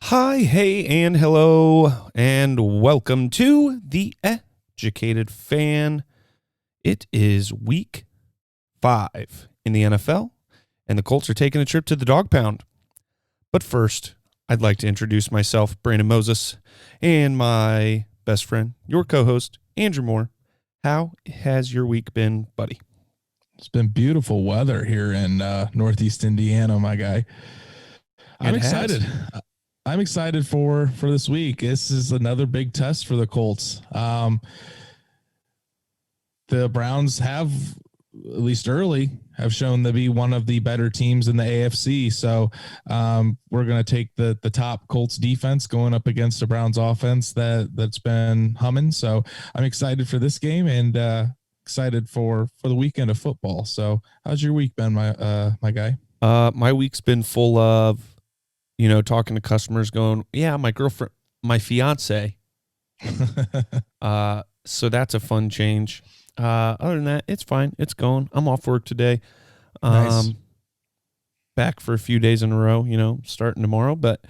Hi, hey, and hello, and welcome to the Educated Fan. It is week 5 in the NFL, and the Colts are taking a trip to the dog pound. But first, I'd like to introduce myself, Brandon Moses, and my best friend, your co-host, Andrew Moore. How has your week been, buddy? It's been beautiful weather here in Northeast Indiana, my guy. I'm It has. excited. I'm excited for this week. This is another big test for the Colts. The Browns have, at least early, have shown to be one of the better teams in the AFC. So we're going to take the top Colts defense going up against the Browns offense that's been humming. So I'm excited for this game and excited for the weekend of football. So how's your week been, my guy? My week's been full of talking to customers going, yeah, my girlfriend, my fiance. So that's a fun change. Other than that, it's fine. It's going. I'm off work today. Nice. Back for a few days in a row, starting tomorrow, but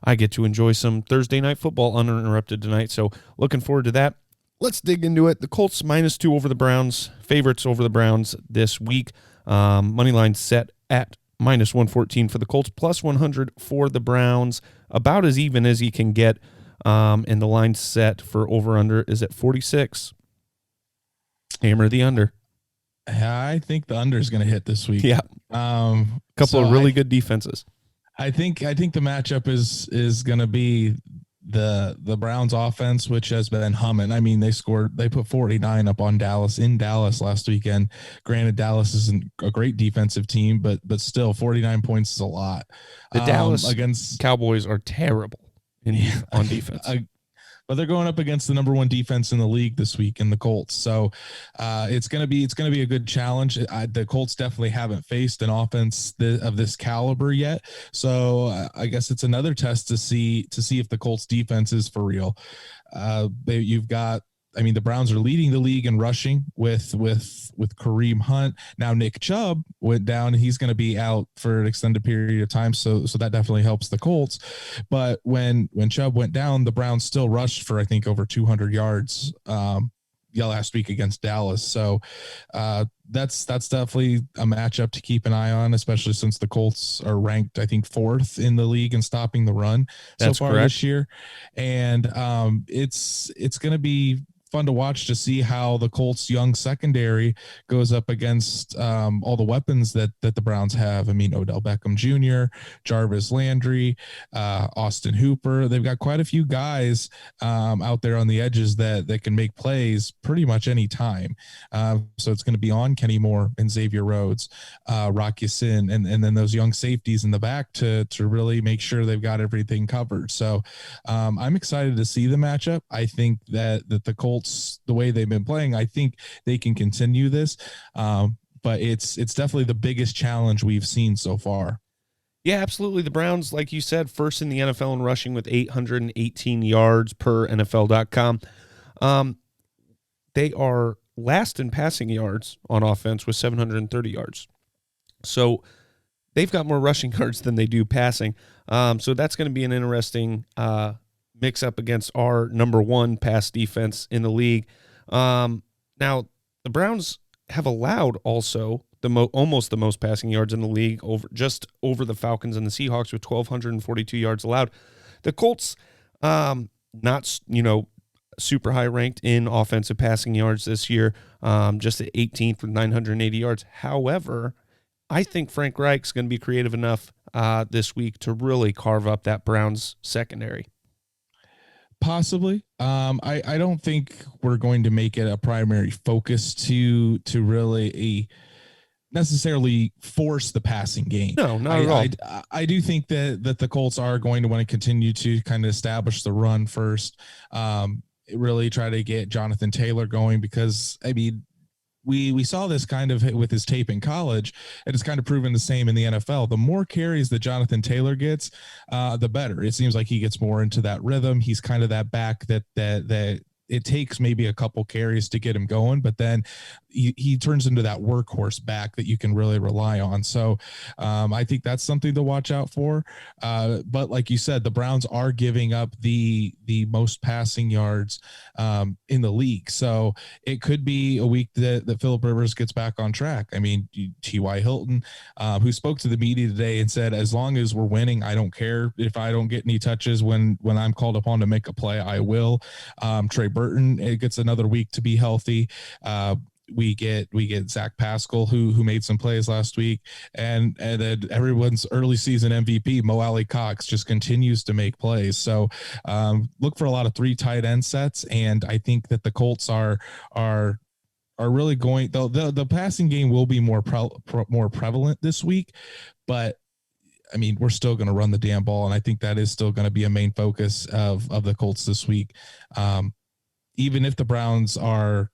I get to enjoy some Thursday night football uninterrupted tonight. So looking forward to that. Let's dig into it. The Colts -2 over the Browns, favorites over the Browns this week. Money line set at -114 for the Colts, +100 for the Browns, about as even as you can get. And the line set for over-under is at 46. Hammer the under. I think the under is going to hit this week. Yeah. Couple of really good defenses. I think the matchup is going to be the Browns offense, which has been humming. I mean, they put 49 up on Dallas in Dallas last weekend. Granted, Dallas isn't a great defensive team, but still 49 points is a lot. The Dallas against Cowboys are terrible on defense. But they're going up against the number 1 defense in the league this week in the Colts. So it's going to be a good challenge. The Colts definitely haven't faced an offense of this caliber yet. So I guess it's another test to see if the Colts defense is for real. The Browns are leading the league in rushing with Kareem Hunt. Now Nick Chubb went down, and he's going to be out for an extended period of time. So that definitely helps the Colts. But when Chubb went down, the Browns still rushed for, I think, over 200 yards last week against Dallas. So that's definitely a matchup to keep an eye on, especially since the Colts are ranked, I think, 4th in the league in stopping the run so far this year. And it's going to be fun to watch to see how the Colts young secondary goes up against all the weapons that the Browns have. I mean, Odell Beckham Jr., Jarvis Landry, Austin Hooper. They've got quite a few guys out there on the edges that can make plays pretty much any time. So it's going to be on Kenny Moore and Xavier Rhodes, Rock Ya-Sin, and then those young safeties in the back to really make sure they've got everything covered. So I'm excited to see the matchup. I think that the Colts, the way they've been playing, I think they can continue this. But it's definitely the biggest challenge we've seen so far. Yeah, absolutely. The Browns, like you said, first in the NFL in rushing with 818 yards per NFL.com. They are last in passing yards on offense with 730 yards. So they've got more rushing yards than they do passing. So that's going to be an interesting mix up against our number 1 pass defense in the league. Now, the Browns have allowed also almost the most passing yards in the league, just over the Falcons and the Seahawks with 1,242 yards allowed. The Colts, not super high ranked in offensive passing yards this year, just at 18th with 980 yards. However, I think Frank Reich's going to be creative enough this week to really carve up that Browns secondary. Possibly. I don't think we're going to make it a primary focus to really necessarily force the passing game. No, not at all. I do think that the Colts are going to want to continue to kind of establish the run first. Really try to get Jonathan Taylor going, because I mean, we saw this kind of with his tape in college, and it's kind of proven the same in the NFL. The more carries that Jonathan Taylor gets, the better. It seems like he gets more into that rhythm. He's kind of that back that it takes maybe a couple carries to get him going, but then he turns into that workhorse back that you can really rely on. So I think that's something to watch out for. But like you said, the Browns are giving up the most passing yards in the league. So it could be a week that Phillip Rivers gets back on track. I mean, T.Y. Hilton, who spoke to the media today and said, as long as we're winning, I don't care if I don't get any touches when I'm called upon to make a play, I will. Trey Burton, it gets another week to be healthy. We get Zach Pascal, who made some plays last week, and then everyone's early season MVP, Mo Alley Cox, just continues to make plays. So look for a lot of 3 tight end sets, and I think that the Colts are really going. The passing game will be more prevalent this week, but I mean, we're still going to run the damn ball, and I think that is still going to be a main focus of the Colts this week. Even if the Browns are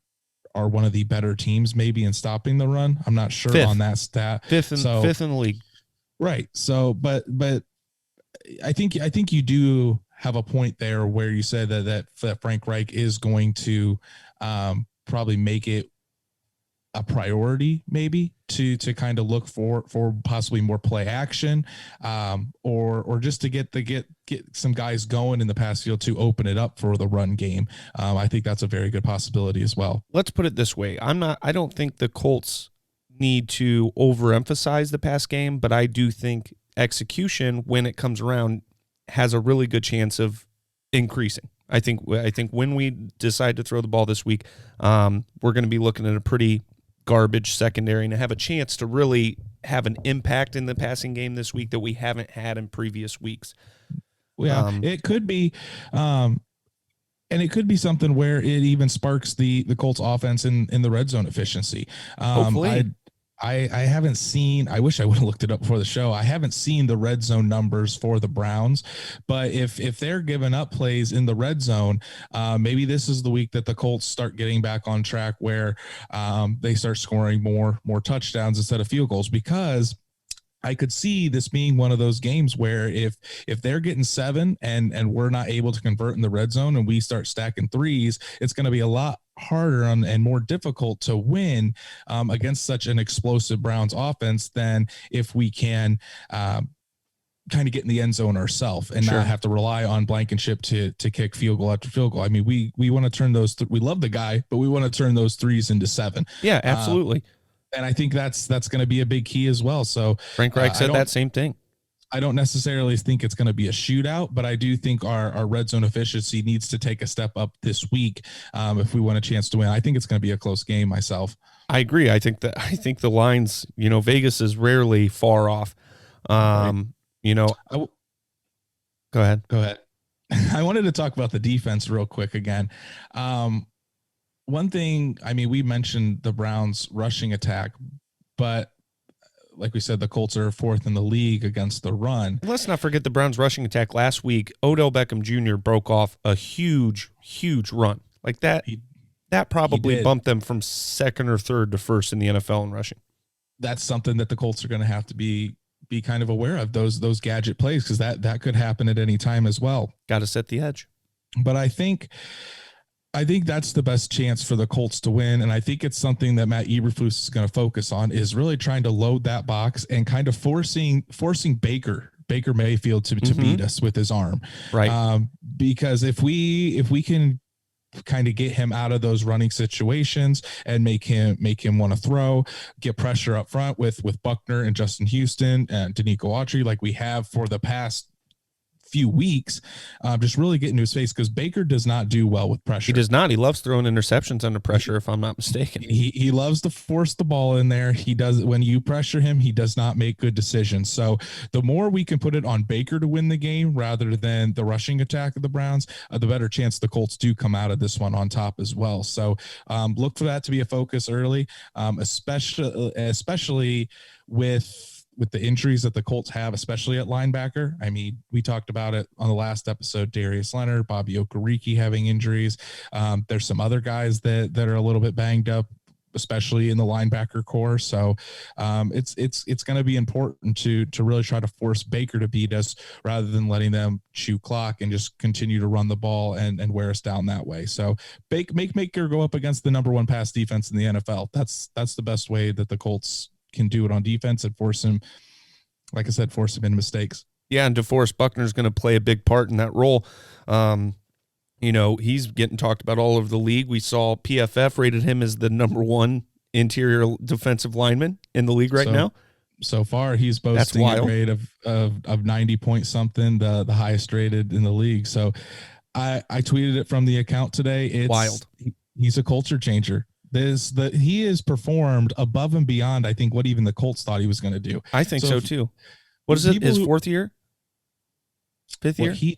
one of the better teams maybe in stopping the run, I'm not sure on that stat. Fifth in the league. Right. So, but I think you do have a point there where you said that Frank Reich is going to probably make it a priority maybe to kind of look for possibly more play action, or just to get some guys going in the pass field to open it up for the run game. I think that's a very good possibility as well. Let's put it this way. I don't think the Colts need to overemphasize the pass game, but I do think execution, when it comes around, has a really good chance of increasing. I think when we decide to throw the ball this week, we're going to be looking at a pretty garbage secondary and have a chance to really have an impact in the passing game this week that we haven't had in previous weeks. Yeah, it could be, and it could be something where it even sparks the Colts offense in the red zone efficiency. Hopefully. I haven't seen, I wish I would have looked it up before the show. I haven't seen the red zone numbers for the Browns, but if they're giving up plays in the red zone, maybe this is the week that the Colts start getting back on track where they start scoring more touchdowns instead of field goals, because I could see this being one of those games where if they're getting 7 and we're not able to convert in the red zone and we start stacking threes, it's going to be a lot harder and more difficult to win against such an explosive Browns offense than if we can kind of get in the end zone ourselves and not have to rely on Blankenship to kick field goal after field goal. I mean, we want to turn those, we love the guy, but we want to turn those threes into 7. Yeah, absolutely. And I think that's going to be a big key as well. So Frank Reich said that same thing. I don't necessarily think it's going to be a shootout, but I do think our red zone efficiency needs to take a step up this week if we want a chance to win. I think it's going to be a close game myself. I agree. I think the lines, Vegas is rarely far off. Go ahead. I wanted to talk about the defense real quick again. One thing, I mean, we mentioned the Browns rushing attack, but like we said, the Colts are 4th in the league against the run. Let's not forget the Browns rushing attack last week. Odell Beckham Jr. broke off a huge run like that. That probably bumped them from 2nd or 3rd to 1st in the NFL in rushing. That's something that the Colts are going to have to be kind of aware of, those gadget plays, because that could happen at any time as well. Got to set the edge. But I think that's the best chance for the Colts to win. And I think it's something that Matt Eberflus is going to focus on, is really trying to load that box and kind of forcing Baker Mayfield to beat us with his arm. Right. Because if we can kind of get him out of those running situations and make him want to throw, get pressure up front with Buckner and Justin Houston and Danico Autry, like we have for the past few weeks, just really get into his face, because Baker does not do well with pressure. He does not. He loves throwing interceptions under pressure, if I'm not mistaken. He loves to force the ball in there. He does, when you pressure him, he does not make good decisions. So the more we can put it on Baker to win the game rather than the rushing attack of the Browns, the better chance the Colts do come out of this one on top as well. So look for that to be a focus early, especially with the injuries that the Colts have, especially at linebacker. I mean, we talked about it on the last episode, Darius Leonard, Bobby Okereke having injuries. There's some other guys that are a little bit banged up. especially in the linebacker core. So it's going to be important to really try to force Baker to beat us rather than letting them chew clock and just continue to run the ball and wear us down that way. So make Baker go up against the number 1 pass defense in the NFL. That's the best way that the Colts can do it on defense and force him, like I said, force him into mistakes. Yeah, and DeForest Buckner is going to play a big part in that role. He's getting talked about all over the league. We saw PFF rated him as the number 1 interior defensive lineman in the league right now. So far, he's boasting a grade of 90 point something, the highest rated in the league. So I tweeted it from the account today. It's wild. He's a culture changer. He has performed above and beyond, I think, what even the Colts thought he was going to do. I think so too. What is it? His 4th year? 5th year? He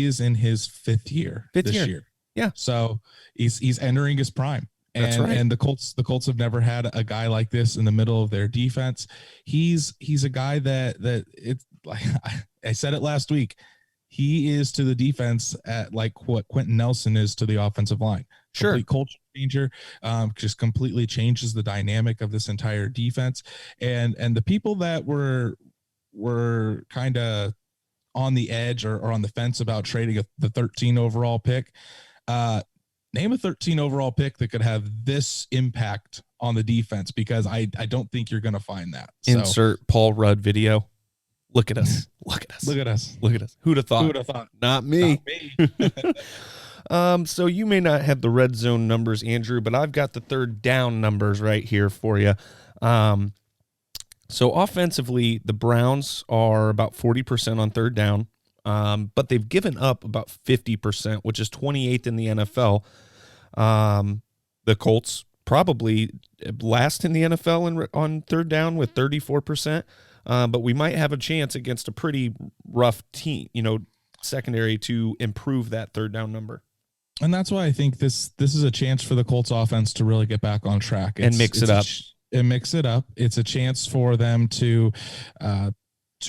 is in his 5th year this year. Yeah. So he's entering his prime. That's right. And the Colts have never had a guy like this in the middle of their defense. He's a guy that it's like I said it last week. He is to the defense at like what Quentin Nelson is to the offensive line. Sure. Complete culture changer, just completely changes the dynamic of this entire defense. And the people that were kind of on the edge or on the fence about trading the 13 overall pick, name a 13 overall pick that could have this impact on the defense, because I don't think you're going to find that. Insert Paul Rudd video. Look at us. Look at us. Look at us. Look at us. Who'd have thought? Who'd have thought? Not me. So you may not have the red zone numbers, Andrew, but I've got the third down numbers right here for you. So offensively, the Browns are about 40% on third down, but they've given up about 50%, which is 28th in the NFL. The Colts probably last in the NFL on third down with 34%. But we might have a chance against a pretty rough team, secondary, to improve that third down number. And that's why I think this is a chance for the Colts offense to really get back on track and mix it up. Mix it up. It's a chance for them to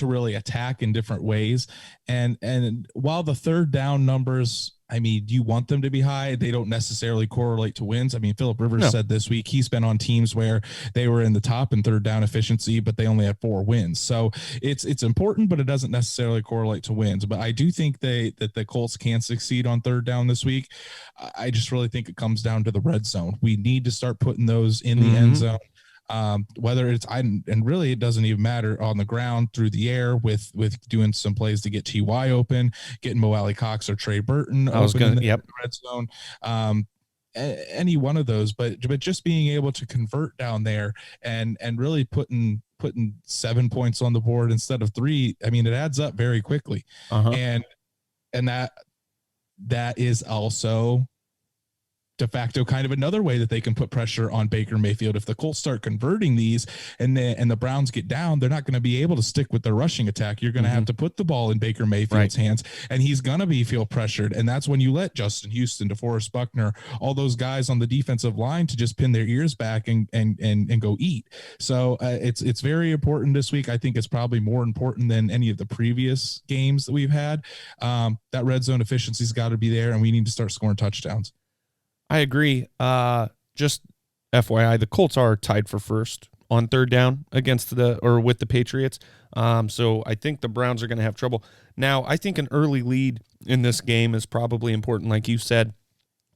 really attack in different ways. And while the third down numbers, I mean, you want them to be high, they don't necessarily correlate to wins. I mean, Phillip Rivers said this week he's been on teams where they were in the top in third down efficiency, but they only had 4 wins. So it's important, but it doesn't necessarily correlate to wins. But I do think that the Colts can succeed on third down this week. I just really think it comes down to the red zone. We need to start putting those in the end zone. Whether it's and really it doesn't even matter, on the ground, through the air, with doing some plays to get TY open, getting Mo Alley Cox or Trey Burton open in the red zone, any one of those, but just being able to convert down there and really putting 7 points on the board instead of 3. I mean, it adds up very quickly. And that is also de facto kind of another way that they can put pressure on Baker Mayfield. If the Colts start converting these and the Browns get down, they're not going to be able to stick with their rushing attack. You're going to have to put the ball in Baker Mayfield's hands, and he's going to feel pressured. And that's when you let Justin Houston, DeForest Buckner, all those guys on the defensive line to just pin their ears back and go eat. So it's very important this week. I think it's probably more important than any of the previous games that we've had. That red zone efficiency's got to be there, and we need to start scoring touchdowns. I agree. Just FYI, the Colts are tied for first on third down with the Patriots. So I think the Browns are going to have trouble. Now, I think an early lead in this game is probably important. Like you said,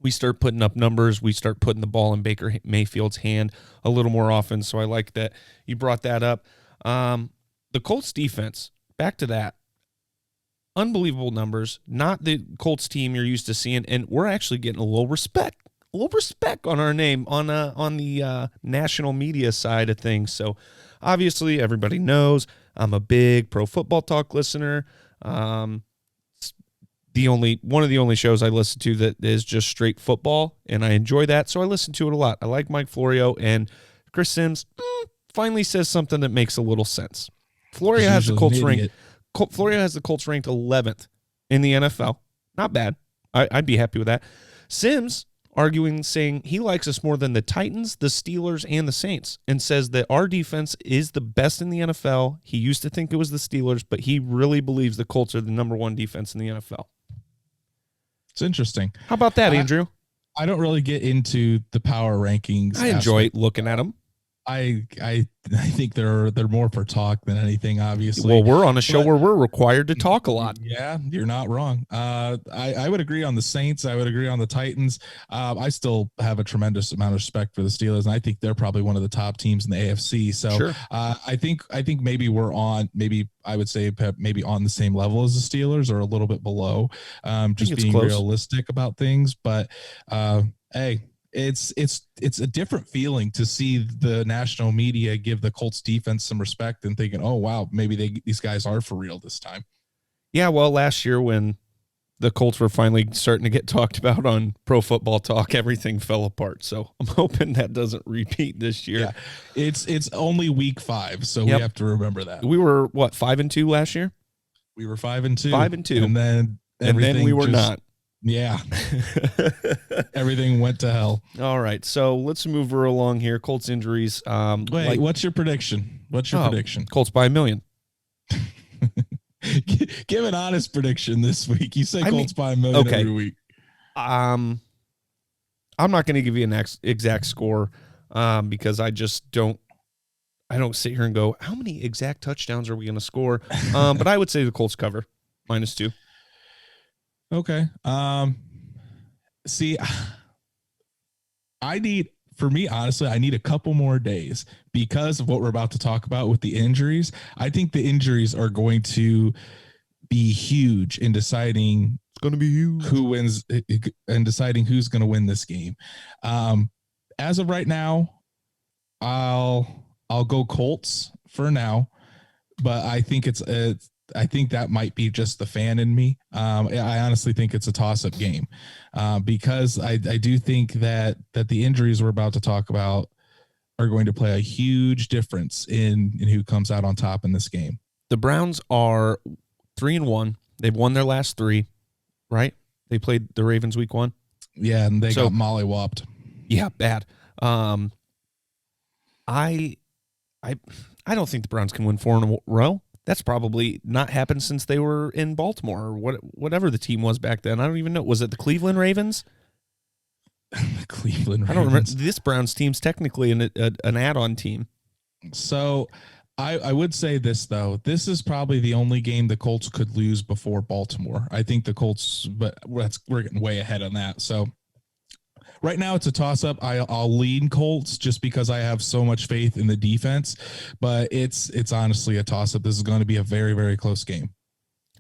we start putting up numbers. We start putting the ball in Baker Mayfield's hand a little more often. So I like that you brought that up. The Colts defense, back to that. Unbelievable numbers, not the Colts team you're used to seeing, and we're actually getting a little respect on our name on the national media side of things. So obviously everybody knows I'm a big Pro Football Talk listener. One of the only shows I listen to that is just straight football, and I enjoy that, so I listen to it a lot. I like Mike Florio, and Chris Sims finally says something that makes a little sense. Florio has the Colts ranked. Florio has the Colts ranked 11th in the NFL. Not bad. I'd be happy with that. Sims saying he likes us more than the Titans, the Steelers, and the Saints, and says that our defense is the best in the NFL. He used to think it was the Steelers, but he really believes the Colts are the number 1 defense in the NFL. It's interesting. How about that, Andrew? I don't really get into the power rankings. I enjoy looking at them. I think they're more for talk than anything, obviously. Well, we're on a show where we're required to talk a lot. Yeah, you're not wrong. I would agree on the Saints. I would agree on the Titans. I still have a tremendous amount of respect for the Steelers, and I think they're probably one of the top teams in the AFC. So Sure. I think maybe we're on, maybe I would say maybe on the same level as the Steelers or a little bit below, just being close. realistic about things. But hey, it's a different feeling to see the national media give the Colts defense some respect and thinking, oh wow, maybe these guys are for real this time. Yeah, well, last year when the Colts were finally starting to get talked about on Pro Football Talk, everything fell apart. So I'm hoping that doesn't repeat this year. Yeah. It's only week 5, so we have to remember that. We were what, 5-2 last year? We were 5-2. 5-2. And then we were not. Yeah. Everything went to hell. All right. So let's move her along here. Colts injuries. Wait, what's your prediction? Prediction? Colts by 1 million. Give an honest prediction this week. You say Colts by 1 million every week. I'm not going to give you an exact score because I just don't sit here and go, how many exact touchdowns are we going to score? But I would say the Colts cover -2. Okay. See, for me, honestly, I need a couple more days because of what we're about to talk about with the injuries. I think the injuries are going to be huge in deciding who wins and deciding who's going to win this game. As of right now, I'll go Colts for now, but I think I think that might be just the fan in me. I honestly think it's a toss-up game because I do think that the injuries we're about to talk about are going to play a huge difference in who comes out on top in this game. The Browns are 3-1. They've won their last 3, right? They played the Ravens week 1. Yeah, and they got mollywopped. Yeah, bad. I don't think the Browns can win 4 in a row. That's probably not happened since they were in Baltimore or whatever the team was back then. I don't even know. Was it the Cleveland Ravens? Cleveland Ravens. I don't remember. This Browns team's technically an add-on team. So I would say this, though. This is probably the only game the Colts could lose before Baltimore. I think the Colts, but we're getting way ahead on that. So right now it's a toss-up. I'll lean Colts just because I have so much faith in the defense, but it's honestly a toss-up. This is going to be a very, very close game.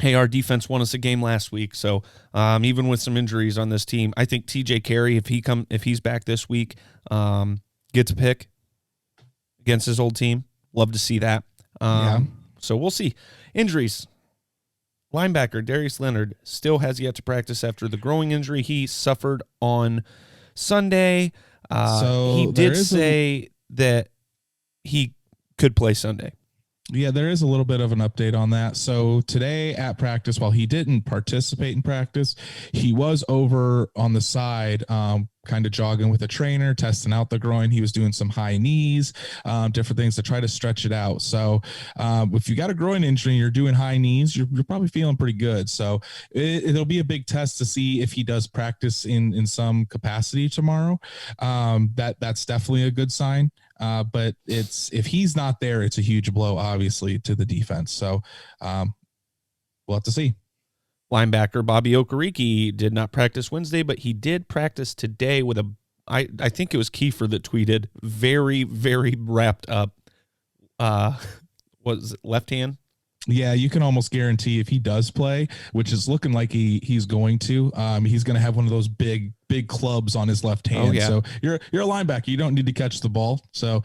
Hey, our defense won us a game last week, so even with some injuries on this team, I think TJ Carey, if he's back this week, gets a pick against his old team. Love to see that. So we'll see. Injuries. Linebacker Darius Leonard still has yet to practice after the growing injury he suffered on Sunday. So he did say that he could play Sunday. Yeah, there is a little bit of an update on that. So today at practice, while he didn't participate in practice, he was over on the side, kind of jogging with a trainer, testing out the groin. He was doing some high knees, different things to try to stretch it out. So if you got a groin injury and you're doing high knees, you're probably feeling pretty good. So it'll be a big test to see if he does practice in some capacity tomorrow. That's definitely a good sign. But if he's not there, it's a huge blow, obviously, to the defense. So we'll have to see. Linebacker Bobby Okereke did not practice Wednesday, but he did practice today with I think it was Kiefer that tweeted, very, very wrapped up, was it left hand? Yeah, you can almost guarantee if he does play, which is looking like he's going to, he's going to have one of those big clubs on his left hand. Oh, yeah. So you're a linebacker. You don't need to catch the ball. So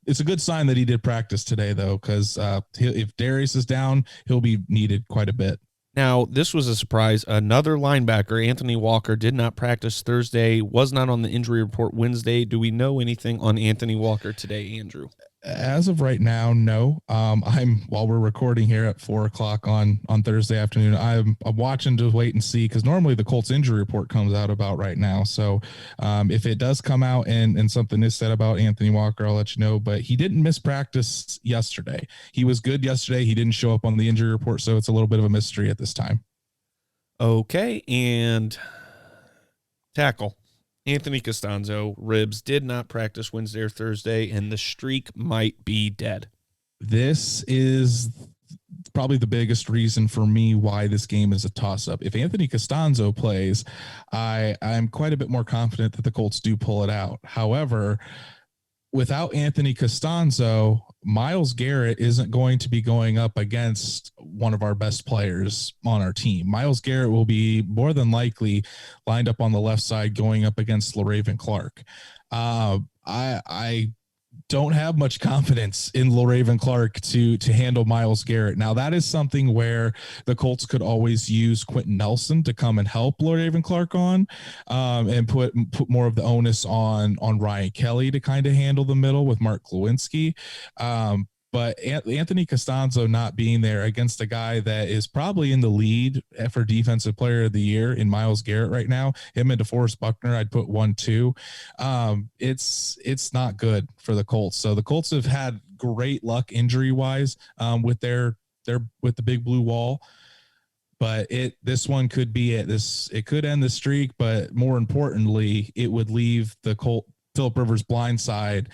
it's a good sign that he did practice today, though, because if Darius is down, he'll be needed quite a bit. Now, this was a surprise. Another linebacker, Anthony Walker, did not practice Thursday, was not on the injury report Wednesday. Do we know anything on Anthony Walker today, Andrew? As of right now, no. While we're recording here at 4:00 on Thursday afternoon, I'm watching to wait and see, because normally the Colts injury report comes out about right now. So if it does come out and something is said about Anthony Walker, I'll let you know. But he didn't miss practice yesterday. He was good yesterday. He didn't show up on the injury report, so it's a little bit of a mystery at this time. Okay, and tackle. Anthony Costanzo, ribs, did not practice Wednesday or Thursday, and the streak might be dead. This is probably the biggest reason for me why this game is a toss-up. If Anthony Costanzo plays, I'm quite a bit more confident that the Colts do pull it out. However, without Anthony Costanzo, Myles Garrett isn't going to be going up against one of our best players on our team. Myles Garrett will be more than likely lined up on the left side going up against LaRaven Clark. I don't have much confidence in LaRaven Clark to handle Myles Garrett. Now, that is something where the Colts could always use Quentin Nelson to come and help LaRaven Clark on, and put more of the onus on Ryan Kelly to kind of handle the middle with Mark Lewinsky. But Anthony Costanzo not being there against a guy that is probably in the lead for Defensive Player of the Year in Myles Garrett right now, him and DeForest Buckner, I'd put 1-2. It's not good for the Colts. So the Colts have had great luck injury wise with their with the big blue wall. But this one could be it. It could end the streak, but more importantly, it would leave the Philip Rivers blindside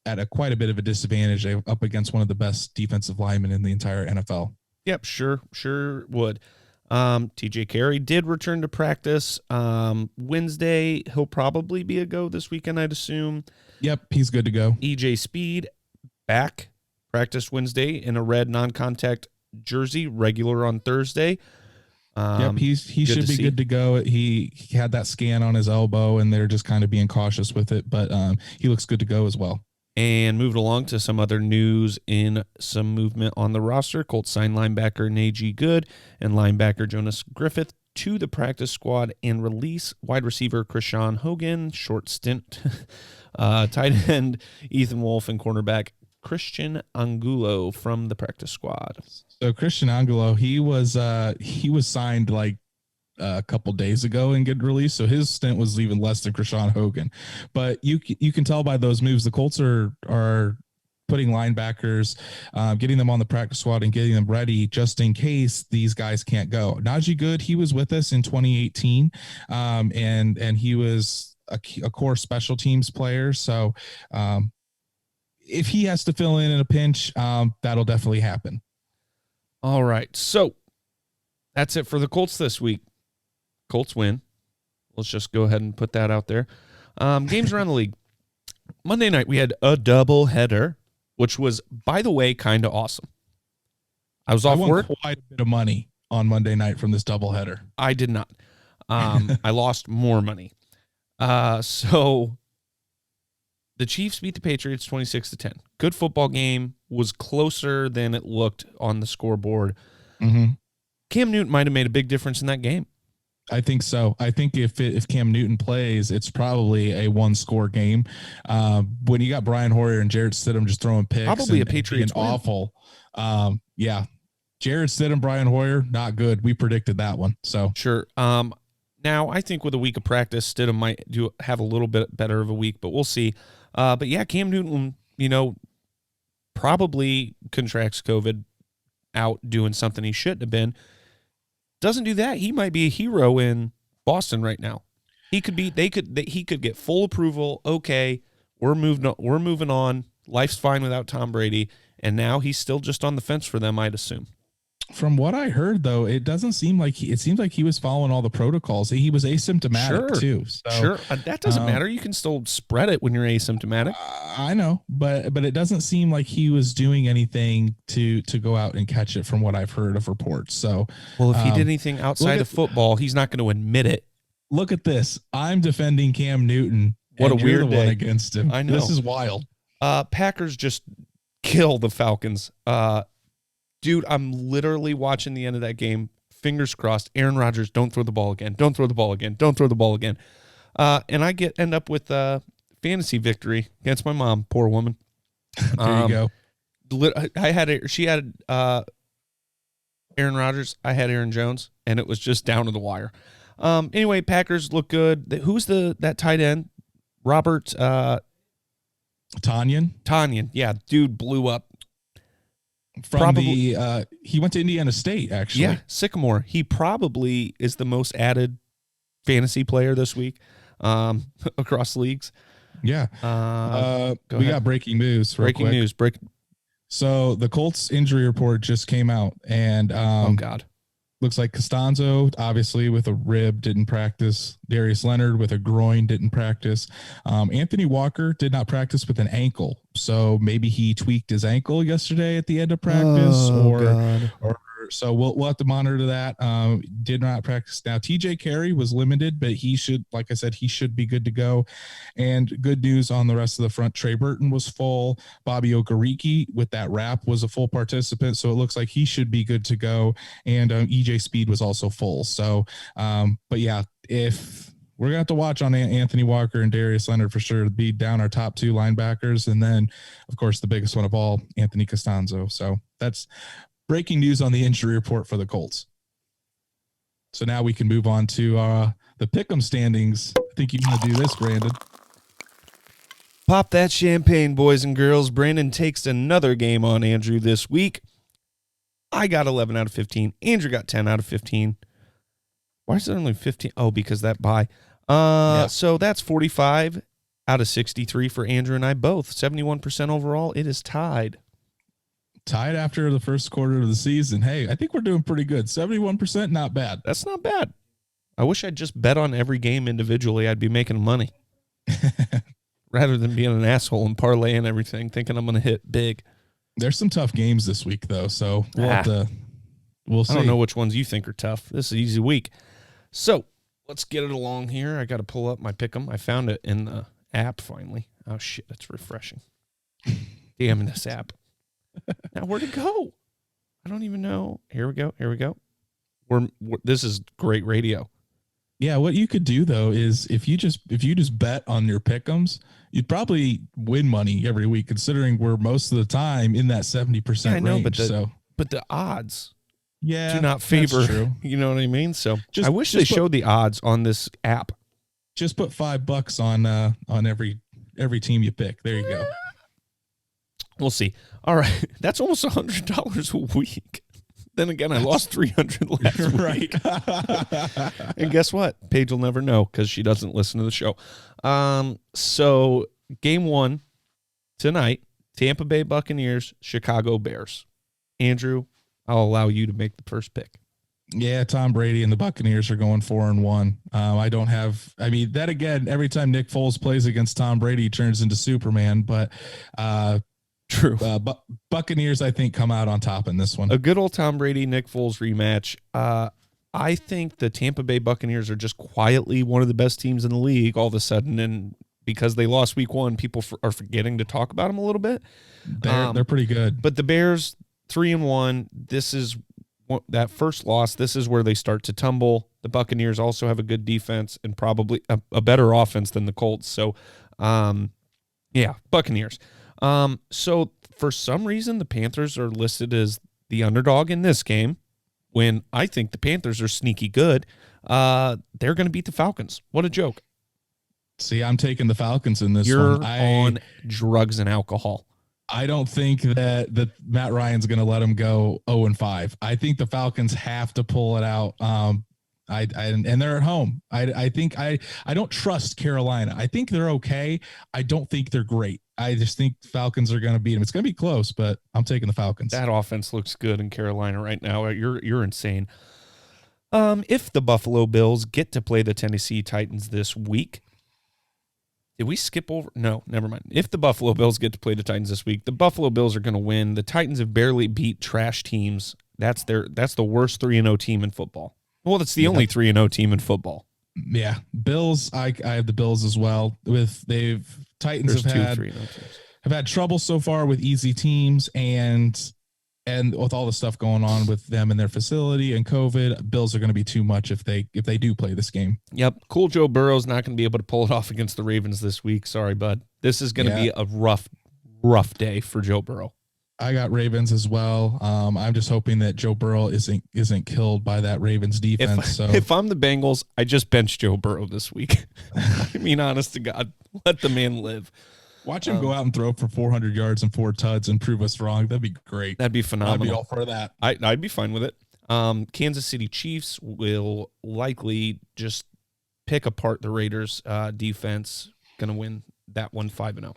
at quite a bit of a disadvantage up against one of the best defensive linemen in the entire NFL. Yep, sure would. TJ Carey did return to practice Wednesday. He'll probably be a go this weekend, I'd assume. Yep, he's good to go. EJ Speed back, practiced Wednesday in a red non-contact jersey, regular on Thursday. Yep, he should be good to go. He had that scan on his elbow, and they're just kind of being cautious with it, but he looks good to go as well. And moved along to some other news in some movement on the roster. Colts signed linebacker Najee Good and linebacker Jonas Griffith to the practice squad and release wide receiver Krishan Hogan, short stint, tight end Ethan Wolf, and cornerback Christian Angulo from the practice squad. So Christian Angulo, he was signed like a couple days ago and get released, so his stint was even less than Krishan Hogan. But you can tell by those moves the Colts are putting linebackers, getting them on the practice squad and getting them ready just in case these guys can't go. Najee Good, he was with us in 2018, and he was a core special teams player. So if he has to fill in a pinch, that'll definitely happen. All right, so that's it for the Colts this week. Colts win. Let's just go ahead and put that out there. Games around the league. Monday night, we had a double header, which was, by the way, kind of awesome. I was off work. Quite a bit of money on Monday night from this double header. I did not. I lost more money. So the Chiefs beat the Patriots 26-10. Good football game. Was closer than it looked on the scoreboard. Mm-hmm. Cam Newton might have made a big difference in that game. I think so. I think if Cam Newton plays, it's probably a one-score game. When you got Brian Hoyer and Jarrett Stidham just throwing picks, probably a Patriots win. Awful. Yeah, Jarrett Stidham, Brian Hoyer, not good. We predicted that one. So sure. Now I think with a week of practice, Stidham might have a little bit better of a week, but we'll see. But yeah, Cam Newton, probably contracts COVID out doing something he shouldn't have been. Doesn't do that, he might be a hero in Boston right now. He could get full approval. Okay, we're moving on. Life's fine without Tom Brady, and now he's still just on the fence for them, I'd assume. From what I heard, though, it doesn't seem like it seems like he was following all the protocols. He was asymptomatic too. So, sure, that doesn't matter. You can still spread it when you're asymptomatic. I know, but it doesn't seem like he was doing anything to go out and catch it. From what I've heard of reports. So, well, if he did anything outside of football, he's not going to admit it. Look at this. I'm defending Cam Newton. What a weird day one against him. I know. This is wild. Packers just kill the Falcons. Dude, I'm literally watching the end of that game. Fingers crossed. Aaron Rodgers, don't throw the ball again. Don't throw the ball again. Don't throw the ball again. And I end up with fantasy victory against my mom. Poor woman. There you go. She had Aaron Rodgers. I had Aaron Jones, and it was just down to the wire. Anyway, Packers look good. Who's that tight end? Robert Tonyan. Yeah, dude blew up. He went to Indiana State, actually. Yeah, Sycamore. He probably is the most added fantasy player this week across leagues. Yeah. We got breaking news. Breaking news. So the Colts injury report just came out, and oh God. Looks like Costanzo, obviously, with a rib, didn't practice. Darius Leonard with a groin didn't practice. Anthony Walker did not practice with an ankle. So maybe he tweaked his ankle yesterday at the end of practice, or so we'll have to monitor that. Did not practice. Now, TJ Carey was limited, but he should, like I said, he should be good to go. And good news on the rest of the front. Trey Burton was full. Bobby Okereke with that wrap was a full participant. So it looks like he should be good to go. And EJ Speed was also full. So, but yeah, if we're going to have to watch on Anthony Walker and Darius Leonard for sure to be down our top two linebackers. And then, of course, the biggest one of all, Anthony Costanzo. So that's breaking news on the injury report for the Colts. So now we can move on to the pick'em standings. I think you want to do this, Brandon. Pop that champagne, boys and girls. Brandon takes another game on Andrew this week. I got 11 out of 15. Andrew got 10 out of 15. Why is it only 15? Oh, because that bye. So that's 45 out of 63 for Andrew and I both. 71% overall. It is tied. Tied after the first quarter of the season. Hey, I think we're doing pretty good. 71%, not bad. That's not bad. I wish I'd just bet on every game individually. I'd be making money. Rather than being an asshole and parlaying everything, thinking I'm going to hit big. There's some tough games this week, though, so we'll see. I don't know which ones you think are tough. This is an easy week. So let's get it along here. I got to pull up my pick'em. I found it in the app finally. Oh, shit, it's refreshing. Damn this app. Now, where'd it go? I don't even know. Here we go. This is great radio. Yeah, what you could do though is if you just bet on your pick'ems, you'd probably win money every week, considering we're most of the time in that 70% range. I know, but the odds, do not favor. You know what I mean? So I wish they showed the odds on this app. Just put $5 on every team you pick. There you go. We'll see. All right, that's almost $100 a week. Then again, I lost 300 last week. Right. And guess what? Paige will never know because she doesn't listen to the show. So game 1 tonight, Tampa Bay Buccaneers, Chicago Bears. Andrew, I'll allow you to make the first pick. Yeah, Tom Brady and the Buccaneers are going 4-1. That again, every time Nick Foles plays against Tom Brady, he turns into Superman, but true. Buccaneers, I think, come out on top in this one. A good old Tom Brady, Nick Foles rematch. I think the Tampa Bay Buccaneers are just quietly one of the best teams in the league all of a sudden, and because they lost week 1, people are forgetting to talk about them a little bit. They're pretty good. But the Bears, 3-1, this is that first loss. This is where they start to tumble. The Buccaneers also have a good defense and probably a better offense than the Colts. So, Buccaneers. So for some reason, the Panthers are listed as the underdog in this game when I think the Panthers are sneaky good. They're going to beat the Falcons. What a joke. See, I'm taking the Falcons in this You're one. on drugs and alcohol. I don't think that Matt Ryan's going to let them go 0-5. I think the Falcons have to pull it out. And they're at home. I think I don't trust Carolina. I think they're okay. I don't think they're great. I just think Falcons are going to beat them. It's going to be close, but I'm taking the Falcons. That offense looks good in Carolina right now. You're insane. If the Buffalo Bills get to play the Tennessee Titans this week, did we skip over? No, never mind. If the Buffalo Bills get to play the Titans this week, the Buffalo Bills are going to win. The Titans have barely beat trash teams. That's the worst 3-0 team in football. Well, that's the only 3-0 team in football. Yeah, Bills. I have the Bills as well. Titans have had trouble so far with easy teams and with all the stuff going on with them and their facility and COVID. Bills are going to be too much if they do play this game. Yep, cool. Joe Burrow's not going to be able to pull it off against the Ravens this week. Sorry, bud. This is going to be a rough day for Joe Burrow. I got Ravens as well. I'm just hoping that Joe Burrow isn't killed by that Ravens defense. If I'm the Bengals, I just benched Joe Burrow this week. I mean, honest to God, let the man live. Watch him go out and throw for 400 yards and 4 tuds and prove us wrong. That'd be great. That'd be phenomenal. I'd be all for that. I'd be fine with it. Kansas City Chiefs will likely just pick apart the Raiders defense. Going to win that one 5-0.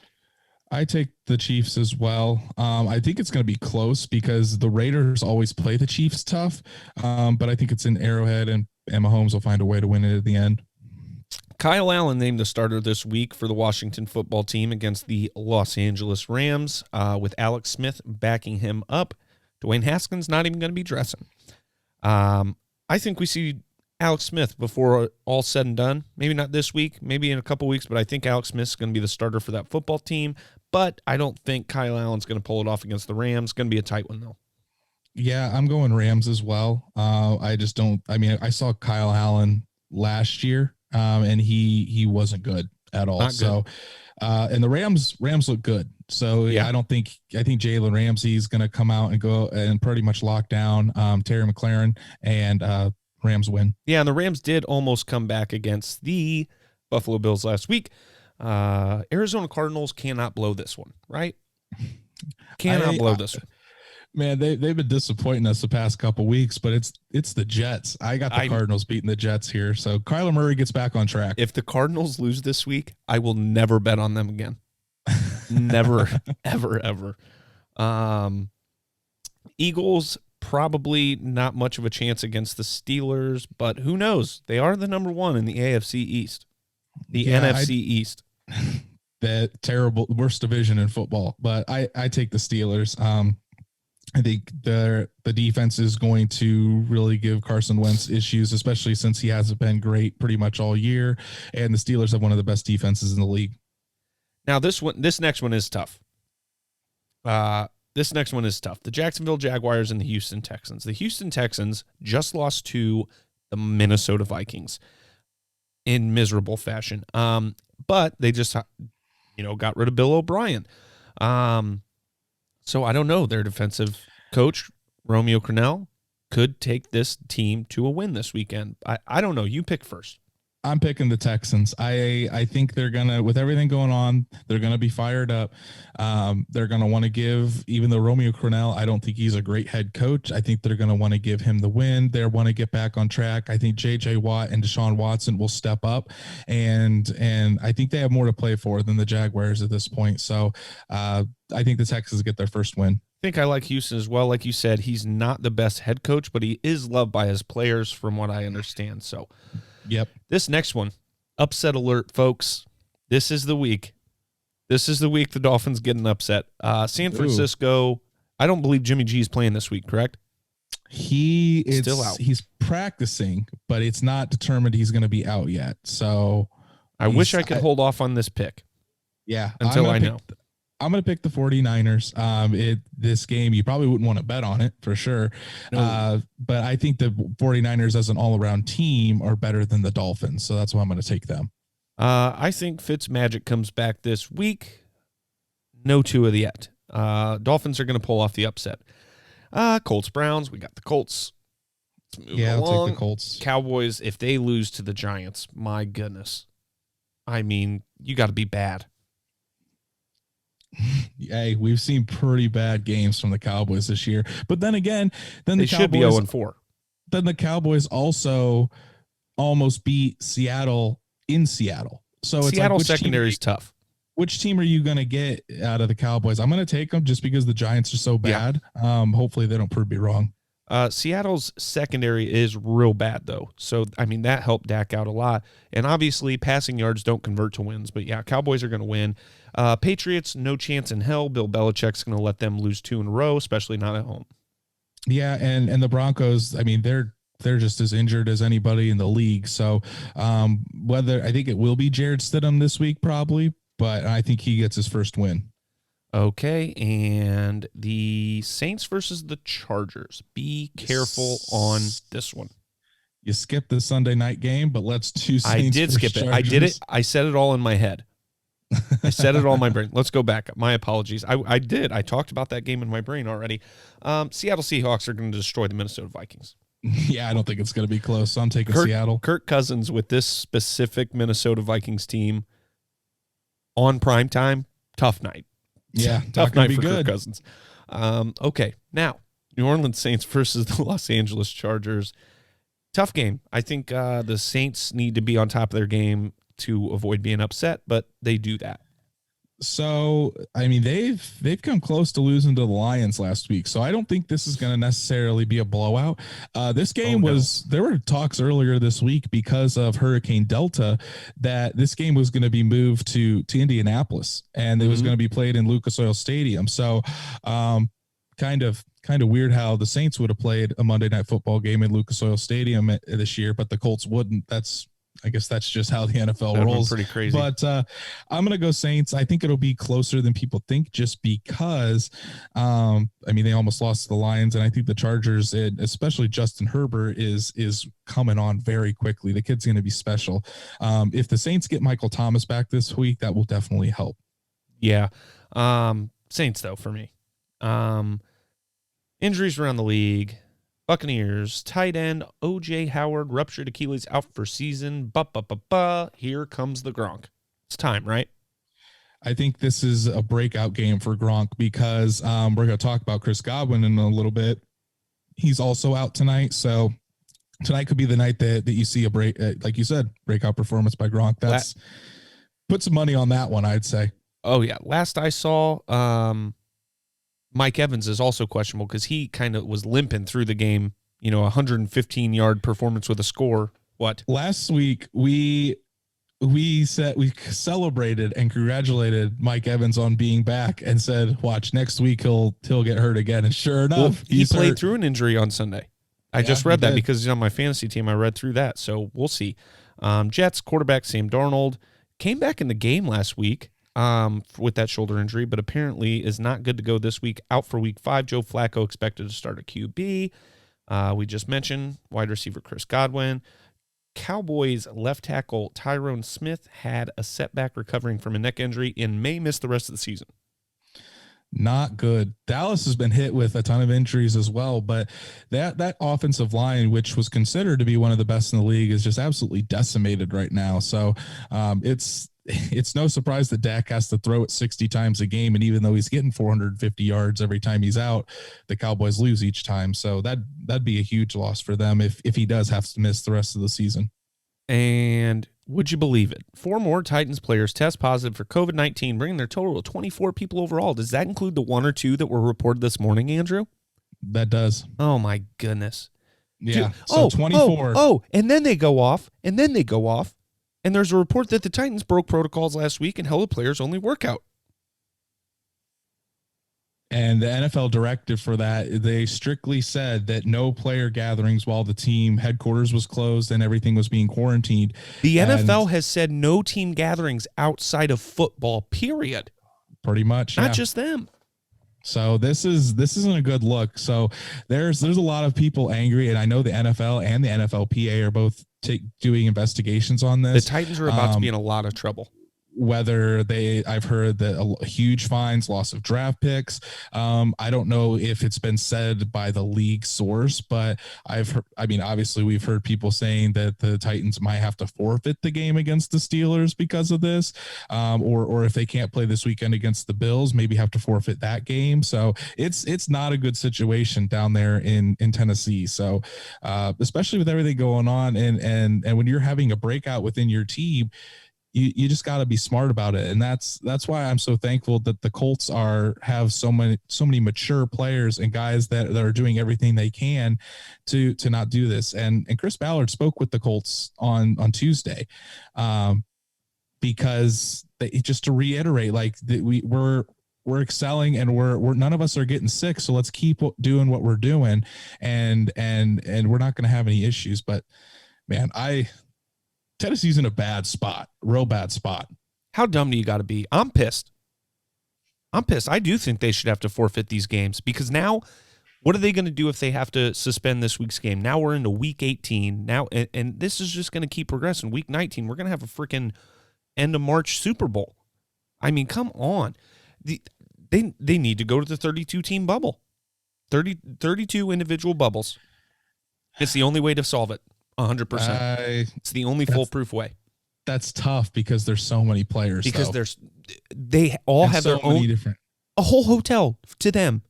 I take the Chiefs as well. I think it's going to be close because the Raiders always play the Chiefs tough. But I think it's in Arrowhead, and Mahomes will find a way to win it at the end. Kyle Allen named the starter this week for the Washington football team against the Los Angeles Rams, with Alex Smith backing him up. Dwayne Haskins not even going to be dressing. I think we see Alex Smith before all said and done. Maybe not this week, maybe in a couple weeks, but I think Alex Smith is going to be the starter for that football team. But I don't think Kyle Allen's going to pull it off against the Rams. Going to be a tight one, though. Yeah, I'm going Rams as well. I just don't. I mean, I saw Kyle Allen last year, and he wasn't good at all. And the Rams look good. So yeah, I think Jalen Ramsey's going to come out and go and pretty much lock down Terry McLaurin, and Rams win. Yeah, and the Rams did almost come back against the Buffalo Bills last week. Arizona Cardinals cannot blow this one, right? Cannot blow this one. Man, they've been disappointing us the past couple weeks, but it's the Jets. I got the Cardinals beating the Jets here. So Kyler Murray gets back on track. If the Cardinals lose this week, I will never bet on them again. Never, ever, ever. Eagles, probably not much of a chance against the Steelers, but who knows? They are the number one in the AFC East, the NFC East. That terrible, worst division in football. But I take the Steelers. I think the defense is going to really give Carson Wentz issues, especially since he hasn't been great pretty much all year. And the Steelers have one of the best defenses in the league. Now, this next one is tough. This next one is tough. The Jacksonville Jaguars and the Houston Texans. The Houston Texans just lost to the Minnesota Vikings in miserable fashion. But they just, got rid of Bill O'Brien. So I don't know. Their defensive coach, Romeo Crennel, could take this team to a win this weekend. I don't know. You pick first. I'm picking the Texans. I think they're going to, with everything going on, they're going to be fired up. They're going to want to give, even though Romeo Crennel, I don't think he's a great head coach. I think they're going to want to give him the win. They want to get back on track. I think J.J. Watt and Deshaun Watson will step up, and I think they have more to play for than the Jaguars at this point. So I think the Texans get their first win. I think I like Houston as well. Like you said, he's not the best head coach, but he is loved by his players from what I understand. So yep. This next one, upset alert, folks. This is the week. This is the week the Dolphins get an upset. San Francisco, I don't believe Jimmy G is playing this week, correct? Still out. He's practicing, but it's not determined he's going to be out yet. So I wish I could hold off on this pick. Yeah. Until I know. I'm going to pick the 49ers. This game, you probably wouldn't want to bet on it for sure. No. But I think the 49ers as an all-around team are better than the Dolphins. So that's why I'm going to take them. I think Fitzmagic comes back this week. No Tua yet. Dolphins are going to pull off the upset. Colts, Browns. We got the Colts. Yeah, I'll take the Colts. Cowboys, if they lose to the Giants, my goodness. I mean, you got to be bad. Hey, we've seen pretty bad games from the Cowboys this year. But then again, they should be 0-4. Then the Cowboys also almost beat Seattle in Seattle. So it's Seattle secondary is tough. Which team are you going to get out of the Cowboys? I'm going to take them just because the Giants are so bad. Yeah. Hopefully they don't prove me wrong. Seattle's secondary is real bad, though. So, I mean, that helped Dak out a lot. And obviously, passing yards don't convert to wins. But, yeah, Cowboys are going to win. Patriots, no chance in hell. Bill Belichick's going to let them lose 2 in a row, especially not at home. Yeah, and the Broncos, I mean, they're just as injured as anybody in the league. So, I think it will be Jared Stidham this week probably, but I think he gets his first win. Okay, and the Saints versus the Chargers. Be careful on this one. You skipped the Sunday night game, but let's do Saints. I did skip it. I did it. I said it all in my head. I said it all in my brain. Let's go back. My apologies. I did. I talked about that game in my brain already. Seattle Seahawks are going to destroy the Minnesota Vikings. Yeah, I don't think it's going to be close, so I'm taking Seattle. Kirk Cousins with this specific Minnesota Vikings team on prime time, tough night. Yeah, tough night for Kirk Cousins. Okay, now New Orleans Saints versus the Los Angeles Chargers. Tough game. I think the Saints need to be on top of their game to avoid being upset, but they do that. So, I mean, they've come close to losing to the Lions last week. So I don't think this is going to necessarily be a blowout. This game there were talks earlier this week because of Hurricane Delta that this game was going to be moved to Indianapolis, and it was going to be played in Lucas Oil Stadium. So, kind of weird how the Saints would have played a Monday Night Football game in Lucas Oil Stadium this year, but the Colts wouldn't. I guess that's just how the NFL rolls. Pretty crazy. But I'm going to go Saints. I think it'll be closer than people think just because, I mean, they almost lost to the Lions, and I think the Chargers, especially Justin Herbert, is coming on very quickly. The kid's going to be special. If the Saints get Michael Thomas back this week, that will definitely help. Yeah. Saints, though, for me. Injuries around the league. Buccaneers, tight end O.J. Howard, ruptured Achilles, out for season. Here comes the Gronk. It's time, right? I think this is a breakout game for Gronk because we're going to talk about Chris Godwin in a little bit. He's also out tonight, so tonight could be the night that you see a break, like you said, breakout performance by Gronk. Put some money on that one, I'd say. Oh, yeah. Last I saw, Mike Evans is also questionable because he kind of was limping through the game, 115-yard performance with a score. What? Last week, we celebrated and congratulated Mike Evans on being back and said, watch, next week he'll get hurt again. And sure enough, he played through an injury on Sunday. I just read that because he's on my fantasy team. I read through that, so we'll see. Jets quarterback Sam Darnold came back in the game last week. With that shoulder injury, but apparently is not good to go this week. Out for week 5. Joe Flacco expected to start a QB. We just mentioned wide receiver Chris Godwin. Cowboys left tackle Tyrone Smith had a setback recovering from a neck injury and may miss the rest of the season. Not good. Dallas has been hit with a ton of injuries as well, but that offensive line, which was considered to be one of the best in the league, is just absolutely decimated right now. So it's no surprise that Dak has to throw it 60 times a game. And even though he's getting 450 yards every time he's out, the Cowboys lose each time. So that'd be a huge loss for them if he does have to miss the rest of the season. And would you believe it? 4 more Titans players test positive for COVID-19, bringing their total to 24 people overall. Does that include the 1 or 2 that were reported this morning, Andrew? That does. Oh, my goodness. Yeah. So 24. And then they go off, and there's a report that the Titans broke protocols last week and held a players-only workout. And the NFL directive for that, they strictly said that no player gatherings while the team headquarters was closed and everything was being quarantined. The NFL has said no team gatherings outside of football, period. Pretty much. Not just them. So this isn't a good look. So there's a lot of people angry, and I know the NFL and the NFLPA are both doing investigations on this. The Titans are about to be in a lot of trouble. Whether I've heard that huge fines, loss of draft picks. I don't know if it's been said by the league source, but obviously we've heard people saying that the Titans might have to forfeit the game against the Steelers because of this, or if they can't play this weekend against the Bills, maybe have to forfeit that game. So it's not a good situation down there in Tennessee. So especially with everything going on, and when you're having a breakout within your team, you just got to be smart about it. And that's why I'm so thankful that the Colts have so many mature players and guys that are doing everything they can to not do this. And Chris Ballard spoke with the Colts on Tuesday because just to reiterate, we're excelling and we're none of us are getting sick. So let's keep doing what we're doing and we're not going to have any issues. But man, Tennessee's in a bad spot, real bad spot. How dumb do you got to be? I'm pissed. I do think they should have to forfeit these games because now what are they going to do if they have to suspend this week's game? Now we're into week 18 now, and this is just going to keep progressing. Week 19, we're going to have a freaking end of March Super Bowl. I mean, come on. They need to go to the 32-team bubble. 32 individual bubbles. It's the only way to solve it. 100%. It's the only foolproof way. That's tough because there's so many players. Because they all have their own different. A whole hotel to them.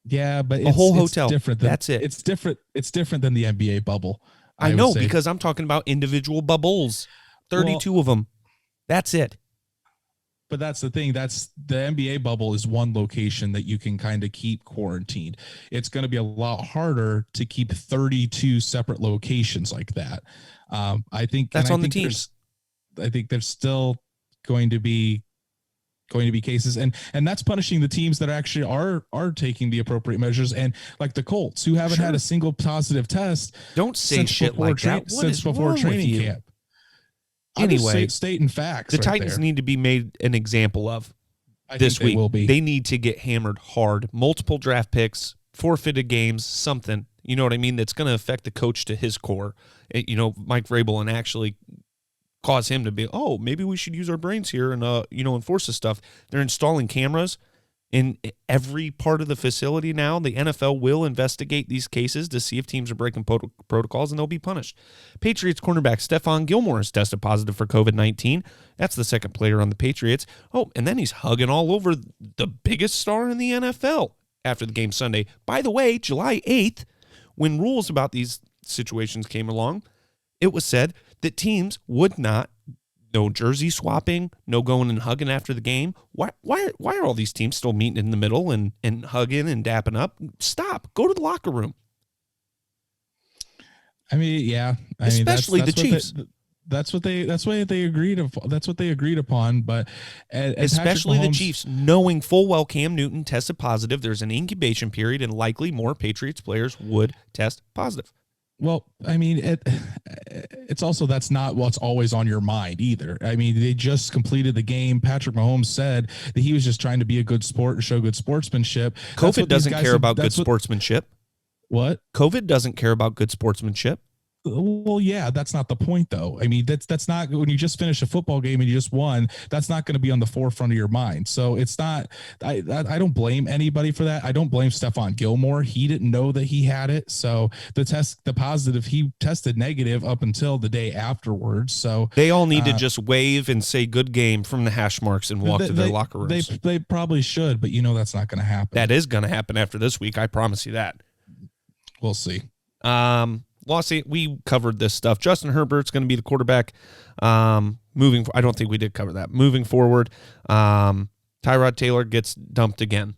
Yeah, but A whole it's hotel. different than That's it. It's different. It's different than the NBA bubble. I I would know, say. because I'm talking about individual bubbles. Well, 32 of them. That's it. but that's the thing. That's the NBA bubble is one location that you can kind of keep quarantined. It's going to be a lot harder to keep 32 separate locations like that. I think That's and on the teams. I think there's still going to be cases, and that's punishing the teams that actually are taking the appropriate measures, and like the Colts, who haven't had a single positive test. Don't say shit like that. What is before wrong training with you? camp. Anyway, I'm just stating facts. the right Titans there. need to be made an example of this think week. will be. They need to get hammered hard. Multiple draft picks, forfeited games, something. You know what I mean? That's going to affect the coach to his core. Mike Vrabel, and actually cause him to be, oh, maybe we should use our brains here and enforce this stuff. They're installing cameras in every part of the facility now. The NFL will investigate these cases to see if teams are breaking protocols, and they'll be punished. Patriots cornerback Stephon Gilmore has tested positive for COVID-19. That's the second player on the Patriots. Oh, and then he's hugging all over the biggest star in the NFL after the game Sunday. By the way, July 8th, when rules about these situations came along, it was said that teams would not, no jersey swapping, no going and hugging after the game. Why are all these teams still meeting in the middle and hugging and dapping up? Stop. Go to the locker room. I mean, yeah. Especially the Chiefs. That's what they agreed upon. That's what they agreed upon. But especially the Chiefs, knowing full well Cam Newton tested positive, there's an incubation period, and likely more Patriots players would test positive. Well, I mean, it's also, that's not what's always on your mind either. I mean, they just completed the game. Patrick Mahomes said that he was just trying to be a good sport and show good sportsmanship. COVID doesn't care about good sportsmanship. What? COVID doesn't care about good sportsmanship. Well, yeah, that's not the point, though. I mean, that's not, when you just finish a football game and you just won, that's not going to be on the forefront of your mind. So it's not, I don't blame anybody for that. I don't blame Stephon Gilmore. He didn't know that he had it. So the positive, he tested negative up until the day afterwards. So they all need to just wave and say good game from the hash marks and walk to their locker rooms. They probably should, but that's not going to happen. That is going to happen after this week. I promise you that. We'll see. We covered this stuff. Justin Herbert's going to be the quarterback. I don't think we did cover that. Moving forward, Tyrod Taylor gets dumped again.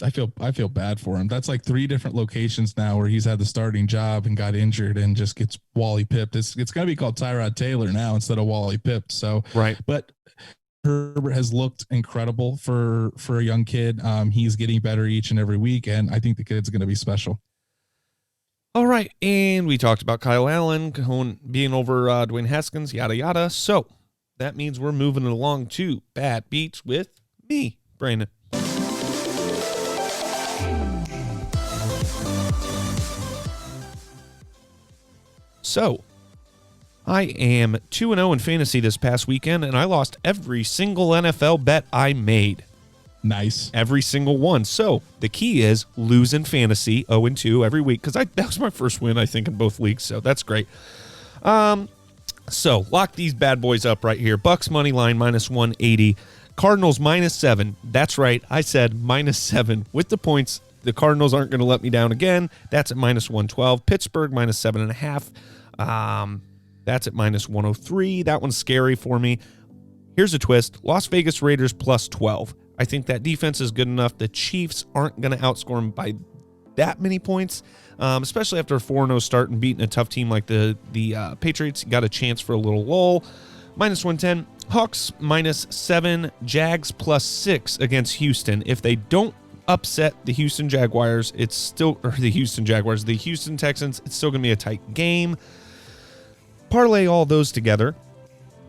I feel bad for him. That's like 3 different locations now where he's had the starting job and got injured and just gets Wally pipped. It's going to be called Tyrod Taylor now instead of Wally pipped. So right, but Herbert has looked incredible for a young kid. He's getting better each and every week, and I think the kid's going to be special. All right, and we talked about Kyle Allen being over Dwayne Haskins, yada, yada. So that means we're moving along to Bad Beats with me, Brandon. So I am 2-0 in fantasy this past weekend, and I lost every single NFL bet I made. Nice. Every single one. So the key is lose in fantasy 0-2 every week, because that was my first win, I think, in both leagues. So that's great. So lock these bad boys up right here. Bucks money line -180. Cardinals -7. That's right. I said -7 with the points. The Cardinals aren't going to let me down again. That's at -112. Pittsburgh -7.5. That's at -103. That one's scary for me. Here's a twist. Las Vegas Raiders +12. I think that defense is good enough. The Chiefs aren't going to outscore them by that many points, especially after a 4-0 start and beating a tough team like the Patriots. You got a chance for a little lull. -110. Hawks -7. Jags +6 against Houston. If they don't upset the Houston Jaguars, the Houston Texans, it's still going to be a tight game. Parlay all those together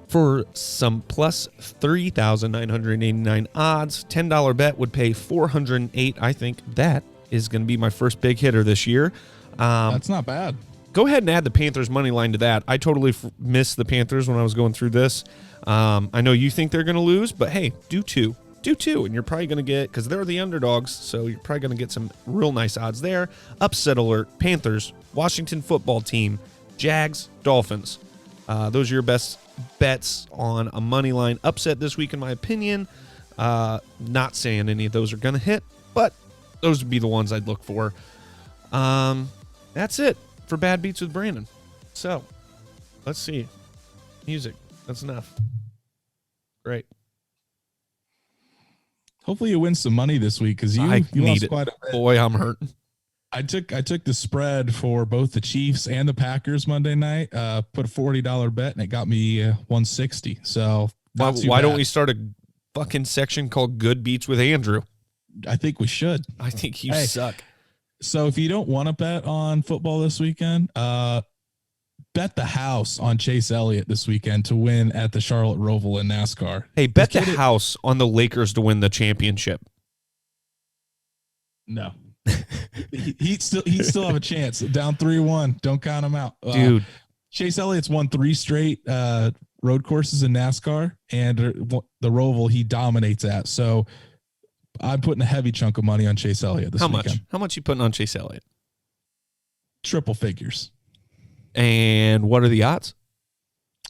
for some plus 3,989 odds. $10 bet would pay 408. I think that is going to be my first big hitter this year. That's not bad. Go ahead and add the Panthers money line to that. I totally missed the Panthers when I was going through this. I know you think they're going to lose, but hey, do two, and you're probably going to get, because they're the underdogs, so you're probably going to get some real nice odds there. Upset alert: Panthers, Washington football team, Jags, Dolphins. Those are your best bets on a money line upset this week, in my opinion. Not saying any of those are going to hit, but Those would be the ones I'd look for. That's it for Bad Beats with Brandon. So, let's see. Music. That's enough. Great. Hopefully you win some money this week because you need lost it. quite a bit. Boy, I'm hurting. I took the spread for both the Chiefs and the Packers Monday night. Put a $40 bet and it got me 160. So why don't we start a fucking section called Good Beats with Andrew? I think we should. I think you suck. So if you don't want to bet on football this weekend, bet the house on Chase Elliott this weekend to win at the Charlotte Roval in NASCAR. Hey, bet the house on the Lakers to win the championship. No. He'd still have a chance. Down 3-1. Don't count him out. Dude. Chase Elliott's won 3 straight road courses in NASCAR, and the Roval he dominates at. So I'm putting a heavy chunk of money on Chase Elliott this weekend. How much you putting on Chase Elliott? Triple figures. And what are the odds?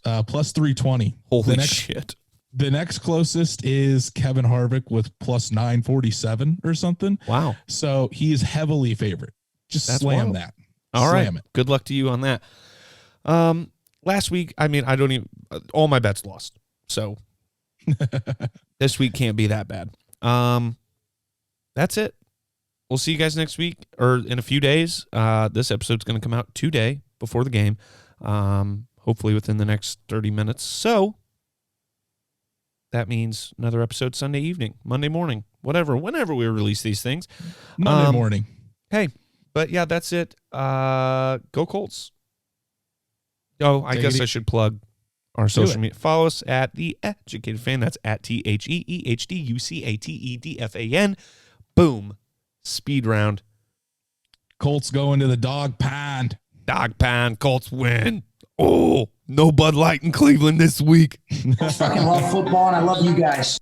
Plus 320. Holy shit. The next closest is Kevin Harvick with plus 947 or something. Wow. So he is heavily favored. Just slam wild. That. All slam right. It. Good luck to you on that. Last week, all my bets lost. So this week can't be that bad. That's it. We'll see you guys next week or in a few days. This episode's going to come out today before the game. Hopefully within the next 30 minutes. So that means another episode Sunday evening, Monday morning, whenever we release these things. Monday morning. Hey, but yeah, that's it. Go Colts. Oh, I guess I should plug our social media. Follow us at the Eh-Ducated Fan. That's at TheEhDucatedFan. Boom. Speed round. Colts go into the dog pound. Dog pound. Colts win. Oh, no Bud Light in Cleveland this week. I fucking love football and I love you guys.